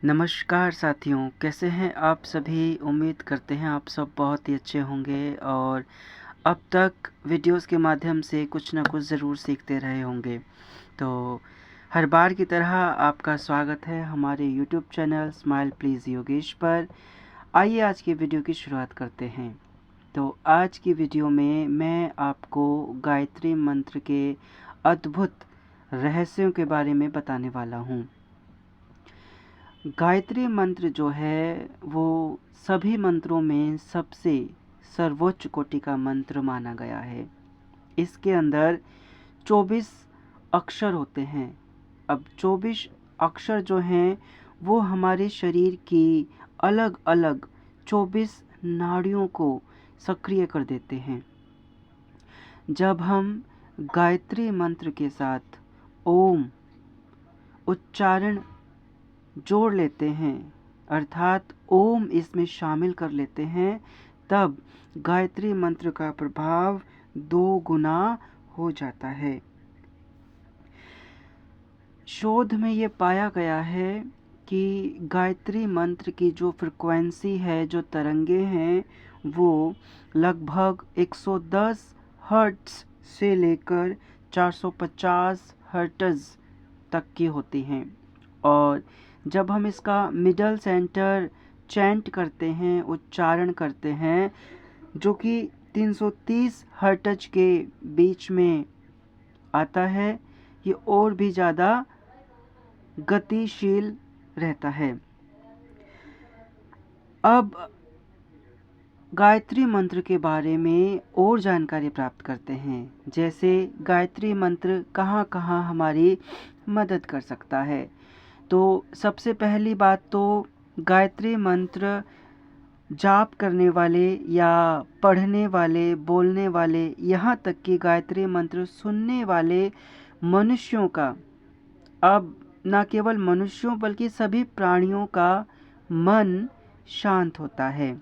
नमस्कार साथियों, कैसे हैं आप सभी। उम्मीद करते हैं आप सब बहुत ही अच्छे होंगे और अब तक वीडियोस के माध्यम से कुछ ना कुछ ज़रूर सीखते रहे होंगे। तो हर बार की तरह आपका स्वागत है हमारे YouTube channel smile please Yogesh पर। आइए आज की वीडियो की शुरुआत करते हैं। तो आज की वीडियो में मैं आपको गायत्री मंत्र के अद्भुत रहस्यों के बारे में बताने वाला हूँ। गायत्री मंत्र जो है वो सभी मंत्रों में सबसे सर्वोच्च कोटि का मंत्र माना गया है। इसके अंदर 24 अक्षर होते हैं। अब 24 अक्षर जो हैं वो हमारे शरीर की अलग अलग 24 नाड़ियों को सक्रिय कर देते हैं। जब हम गायत्री मंत्र के साथ ओम उच्चारण जोड़ लेते हैं, अर्थात ओम इसमें शामिल कर लेते हैं, तब गायत्री मंत्र का प्रभाव 2 गुना हो जाता है। शोध में ये पाया गया है कि गायत्री मंत्र की जो फ्रिक्वेंसी है, जो तरंगे हैं, वो लगभग 110 हर्ट्ज से लेकर 450 हर्ट्ज तक की होती हैं। और जब हम इसका मिडल सेंटर चैंट करते हैं, उच्चारण करते हैं, जो कि 330 हर्ट्ज के बीच में आता है, ये और भी ज़्यादा गतिशील रहता है। अब गायत्री मंत्र के बारे में और जानकारी प्राप्त करते हैं, जैसे गायत्री मंत्र कहाँ कहाँ हमारी मदद कर सकता है। तो सबसे पहली बात तो गायत्री मंत्र जाप करने वाले या पढ़ने वाले, बोलने वाले, यहाँ तक कि गायत्री मंत्र सुनने वाले मनुष्यों का, अब न केवल मनुष्यों बल्कि सभी प्राणियों का मन शांत होता है।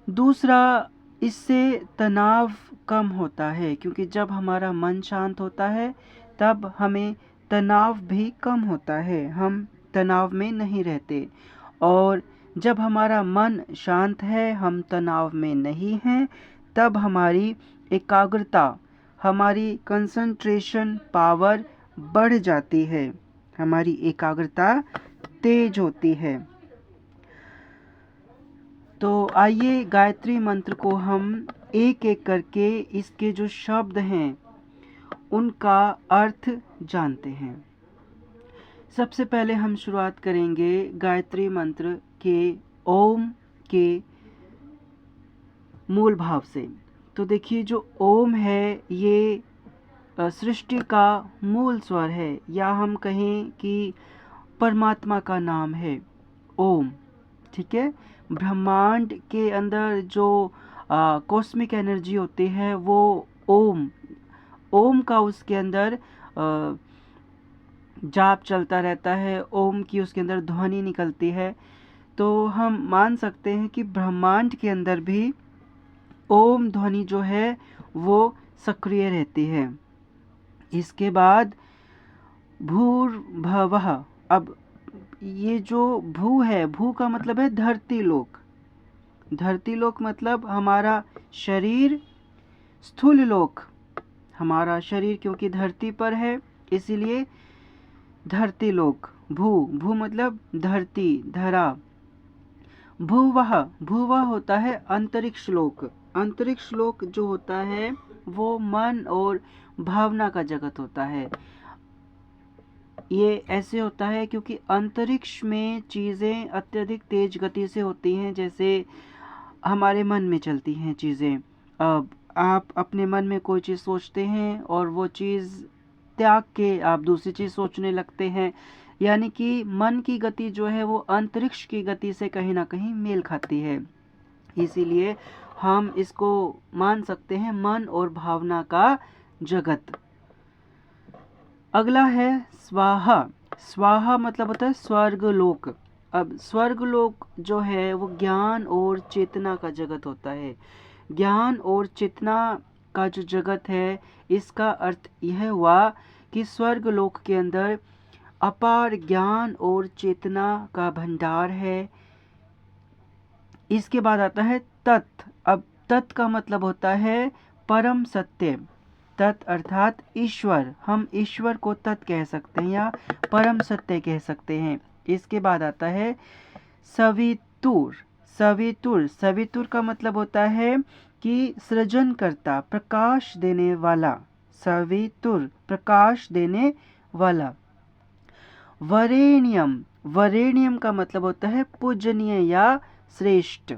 दूसरा, इससे तनाव कम होता है, क्योंकि जब हमारा मन शांत होता है तब हमें तनाव भी कम होता है, हम तनाव में नहीं रहते। और जब हमारा मन शांत है, हम तनाव में नहीं हैं, तब हमारी एकाग्रता, हमारी कंसंट्रेशन पावर बढ़ जाती है, हमारी एकाग्रता तेज होती है। तो आइए गायत्री मंत्र को हम एक एक करके इसके जो शब्द हैं उनका अर्थ जानते हैं। सबसे पहले हम शुरुआत करेंगे गायत्री मंत्र के ओम के मूल भाव से। तो देखिए, जो ओम है ये सृष्टि का मूल स्वर है, या हम कहें कि परमात्मा का नाम है ओम। ठीक है, ब्रह्मांड के अंदर जो कॉस्मिक एनर्जी होती है वो ओम का उसके अंदर जाप चलता रहता है, ओम की उसके अंदर ध्वनि निकलती है। तो हम मान सकते हैं कि ब्रह्मांड के अंदर भी ओम ध्वनि जो है वो सक्रिय रहती है। इसके बाद भूर्भुवः। अब ये जो भू है, भू का मतलब है धरती लोक। धरती लोक मतलब हमारा शरीर, स्थूल लोक, हमारा शरीर क्योंकि धरती पर है इसीलिए धरती लोक। भू मतलब धरती, धरा। भुवः, भुवः होता है अंतरिक्ष लोक। अंतरिक्ष लोक जो होता है वो मन और भावना का जगत होता है। ये ऐसे होता है क्योंकि अंतरिक्ष में चीज़ें अत्यधिक तेज गति से होती हैं, जैसे हमारे मन में चलती हैं चीज़ें। अब आप अपने मन में कोई चीज़ सोचते हैं और वो चीज़ त्याग के आप दूसरी चीज़ सोचने लगते हैं, यानी कि मन की गति जो है वो अंतरिक्ष की गति से कहीं ना कहीं मेल खाती है। इसीलिए हम इसको मान सकते हैं मन और भावना का जगत। अगला है स्वाहा। स्वाहा मतलब होता है स्वर्गलोक। अब स्वर्गलोक जो है वो ज्ञान और चेतना का जगत होता है। ज्ञान और चेतना का जो जगत है, इसका अर्थ यह हुआ कि स्वर्गलोक के अंदर अपार ज्ञान और चेतना का भंडार है। इसके बाद आता है तत्। अब तत् का मतलब होता है परम सत्य। तत् अर्थात ईश्वर, हम ईश्वर को तत् कह सकते हैं या परम सत्य कह सकते हैं। इसके बाद आता है सवितुर। सवितुर, सवितुर का मतलब होता है कि सृजनकर्ता, प्रकाश देने वाला। सवितुर, प्रकाश देने वाला। वरेण्यम, वरेण्यम का मतलब होता है पूजनीय या श्रेष्ठ।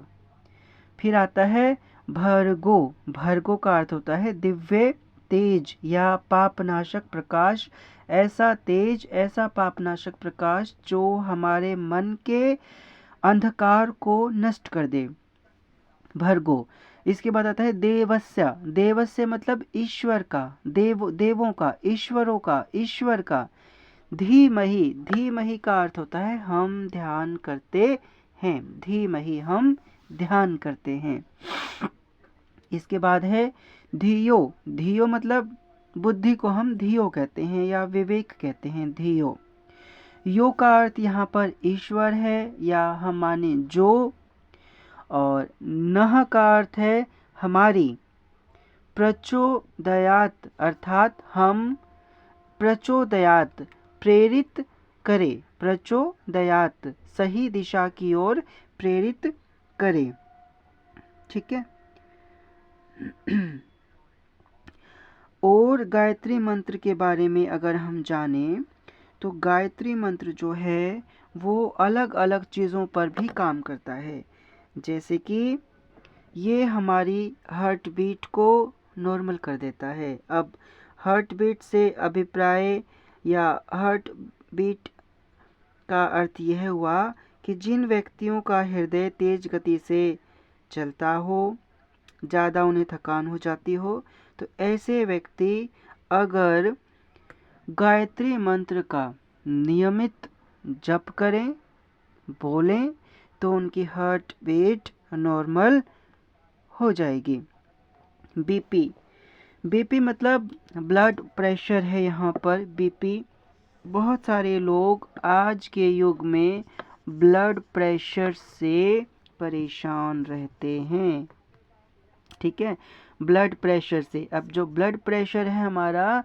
फिर आता है भर्गो। भर्गो का अर्थ होता है दिव्य तेज या पापनाशक प्रकाश। ऐसा तेज, ऐसा पापनाशक प्रकाश जो हमारे मन के अंधकार को नष्ट कर दे। भर्गो। इसके बाद आता है देवस्य। देवस्य मतलब ईश्वर का, देवों का, ईश्वरों का, ईश्वर का। धीमहि, धीमहि का अर्थ होता है हम ध्यान करते हैं। धीमहि, हम ध्यान करते हैं। इसके बाद है धियो। धियो मतलब बुद्धि को हम धियो कहते हैं या विवेक कहते हैं, धियो। यो का अर्थ यहाँ पर ईश्वर है या हम माने जो, और नह का अर्थ है हमारी। प्रचोदयात अर्थात हम, प्रचोदयात प्रेरित करे, प्रचोदयात सही दिशा की ओर प्रेरित करे। ठीक है। और गायत्री मंत्र के बारे में अगर हम जानें तो गायत्री मंत्र जो है वो अलग अलग चीज़ों पर भी काम करता है। जैसे कि ये हमारी हार्ट बीट को नॉर्मल कर देता है। अब हार्ट बीट से अभिप्राय या हार्ट बीट का अर्थ यह हुआ कि जिन व्यक्तियों का हृदय तेज गति से चलता हो, ज़्यादा उन्हें थकान हो जाती हो, तो ऐसे व्यक्ति अगर गायत्री मंत्र का नियमित जप करें, बोलें, तो उनकी हार्ट बीट नॉर्मल हो जाएगी। बीपी। बीपी मतलब ब्लड प्रेशर है यहाँ पर। बीपी, बहुत सारे लोग आज के युग में ब्लड प्रेशर से परेशान रहते हैं। ठीक है, ब्लड प्रेशर से। अब जो ब्लड प्रेशर है हमारा,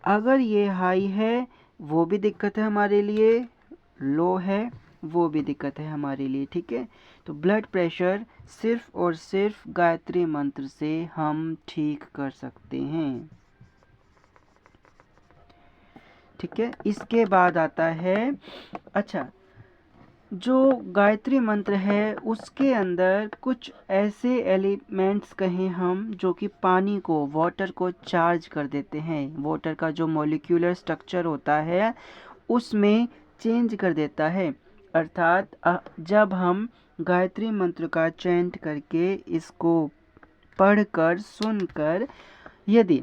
अगर ये हाई है वो भी दिक्कत है हमारे लिए, लो है वो भी दिक्कत है हमारे लिए। ठीक है, तो ब्लड प्रेशर सिर्फ और सिर्फ गायत्री मंत्र से हम ठीक कर सकते हैं। ठीक है, इसके बाद आता है, अच्छा, जो गायत्री मंत्र है उसके अंदर कुछ ऐसे एलिमेंट्स कहें हम जो कि पानी को, वाटर को चार्ज कर देते हैं। वाटर का जो मॉलिक्यूलर स्ट्रक्चर होता है उसमें चेंज कर देता है। अर्थात जब हम गायत्री मंत्र का चैंट करके इसको पढ़कर, सुनकर, यदि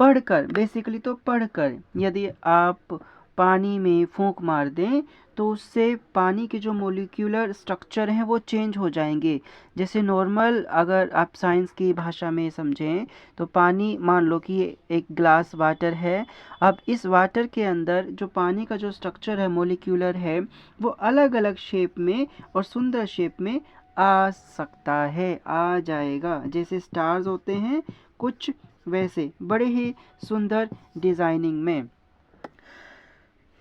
पढ़कर, बेसिकली तो पढ़कर यदि आप पानी में फूंक मार दें तो उससे पानी के जो मॉलिक्यूलर स्ट्रक्चर हैं वो चेंज हो जाएंगे। जैसे नॉर्मल अगर आप साइंस की भाषा में समझें तो पानी, मान लो कि एक ग्लास वाटर है। अब इस वाटर के अंदर जो पानी का जो स्ट्रक्चर है, मॉलिक्यूलर है, वो अलग अलग शेप में और सुंदर शेप में आ सकता है, आ जाएगा। जैसे स्टार्स होते हैं कुछ वैसे बड़े ही सुंदर डिजाइनिंग में।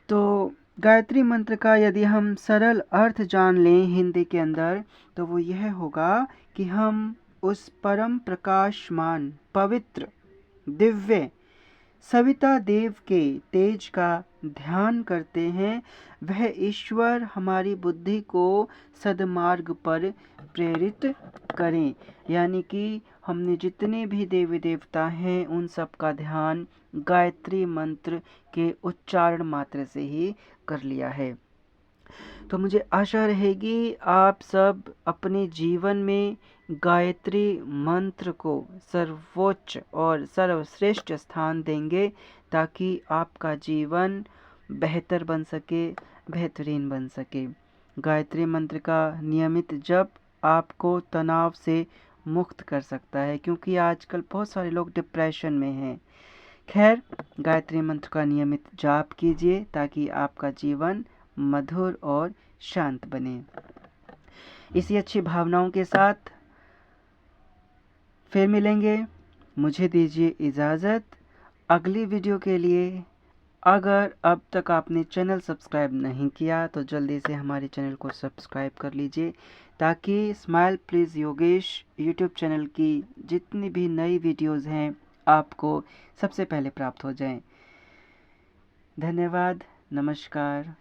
तो गायत्री मंत्र का यदि हम सरल अर्थ जान लें हिंदी के अंदर तो वो यह होगा कि हम उस परम प्रकाशमान, पवित्र, दिव्य सविता देव के तेज का ध्यान करते हैं। वह ईश्वर हमारी बुद्धि को सद्मार्ग पर प्रेरित करें। यानी कि हमने जितने भी देवी देवता हैं उन सब का ध्यान गायत्री मंत्र के उच्चारण मात्र से ही कर लिया है। तो मुझे आशा रहेगी आप सब अपने जीवन में गायत्री मंत्र को सर्वोच्च और सर्वश्रेष्ठ स्थान देंगे ताकि आपका जीवन बेहतर बन सके, बेहतरीन बन सके। गायत्री मंत्र का नियमित जप आपको तनाव से मुक्त कर सकता है, क्योंकि आजकल बहुत सारे लोग डिप्रेशन में हैं। खैर, गायत्री मंत्र का नियमित जाप कीजिए ताकि आपका जीवन मधुर और शांत बने। इसी अच्छी भावनाओं के साथ फिर मिलेंगे। मुझे दीजिए इजाज़त। अगली वीडियो के लिए अगर अब तक आपने चैनल सब्सक्राइब नहीं किया तो जल्दी से हमारे चैनल को सब्सक्राइब कर लीजिए ताकि smile please Yogesh YouTube channel की जितनी भी नई वीडियोज़ हैं आपको सबसे पहले प्राप्त हो जाएं। धन्यवाद। नमस्कार।